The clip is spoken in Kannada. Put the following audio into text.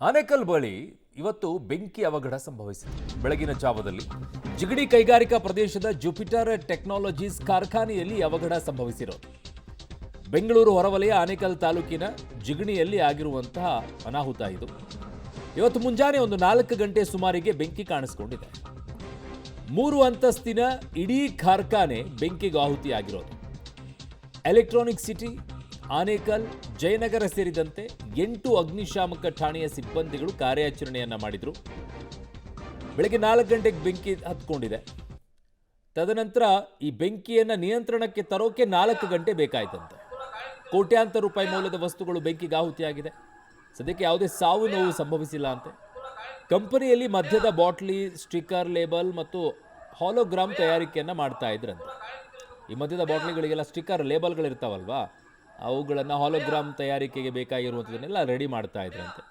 ಆನೇಕಲ್ ಬಳಿ ಇವತ್ತು ಬೆಂಕಿ ಅವಘಡ ಸಂಭವಿಸಿದೆ. ಬೆಳಗಿನ ಜಾವದಲ್ಲಿ ಜಿಗಣಿ ಕೈಗಾರಿಕಾ ಪ್ರದೇಶದ ಜುಪಿಟರ್ ಟೆಕ್ನಾಲಜೀಸ್ ಕಾರ್ಖಾನೆಯಲ್ಲಿ ಅವಘಡ ಸಂಭವಿಸಿರೋದು. ಬೆಂಗಳೂರು ಹೊರವಲಯ ಆನೇಕಲ್ ತಾಲೂಕಿನ ಜಿಗಣಿಯಲ್ಲಿ ಆಗಿರುವಂತಹ ಅನಾಹುತ ಇದು. ಇವತ್ತು ಮುಂಜಾನೆ ಒಂದು 4 ಗಂಟೆ ಸುಮಾರಿಗೆ ಬೆಂಕಿ ಕಾಣಿಸಿಕೊಂಡಿದೆ. 3 ಅಂತಸ್ತಿನ ಇಡೀ ಕಾರ್ಖಾನೆ ಬೆಂಕಿಗೆ ಆಹುತಿಯಾಗಿರೋದು. ಎಲೆಕ್ಟ್ರಾನಿಕ್ ಸಿಟಿ, ಆನೇಕಲ್, ಜಯನಗರ ಸೇರಿದಂತೆ 8 ಅಗ್ನಿಶಾಮಕ ಠಾಣೆಯ ಸಿಬ್ಬಂದಿಗಳು ಕಾರ್ಯಾಚರಣೆಯನ್ನ ಮಾಡಿದ್ರು. ಬೆಳಗ್ಗೆ 4 ಗಂಟೆಗೆ ಬೆಂಕಿ ಹತ್ಕೊಂಡಿದೆ. ತದನಂತರ ಈ ಬೆಂಕಿಯನ್ನ ನಿಯಂತ್ರಣಕ್ಕೆ ತರೋಕೆ 4 ಗಂಟೆ ಬೇಕಾಯ್ತಂತೆ. ಕೋಟ್ಯಾಂತರ ರೂಪಾಯಿ ಮೌಲ್ಯದ ವಸ್ತುಗಳು ಬೆಂಕಿಗೆ ಆಹುತಿಯಾಗಿದೆ. ಸದ್ಯಕ್ಕೆ ಯಾವುದೇ ಸಾವು ನೋವು ಸಂಭವಿಸಿಲ್ಲ ಅಂತೆ. ಕಂಪನಿಯಲ್ಲಿ ಮದ್ಯದ ಬಾಟ್ಲಿ, ಸ್ಟಿಕ್ಕರ್, ಲೇಬಲ್ ಮತ್ತು ಹಾಲೋಗ್ರಾಮ್ ತಯಾರಿಕೆಯನ್ನ ಮಾಡ್ತಾ ಇದ್ರಂತೆ. ಈ ಮದ್ಯದ ಬಾಟ್ಲಿಗಳಿಗೆಲ್ಲ ಸ್ಟಿಕ್ಕರ್, ಲೇಬಲ್ಗಳಿರ್ತಾವಲ್ವಾ, ಅವುಗಳನ್ನು ಹಾಲೋಗ್ರಾಮ್ ತಯಾರಿಕೆಗೆ ಬೇಕಾಗಿರುವಂಥದ್ದನ್ನೆಲ್ಲ ರೆಡಿ ಮಾಡ್ತಾ ಇದ್ರಂತೆ.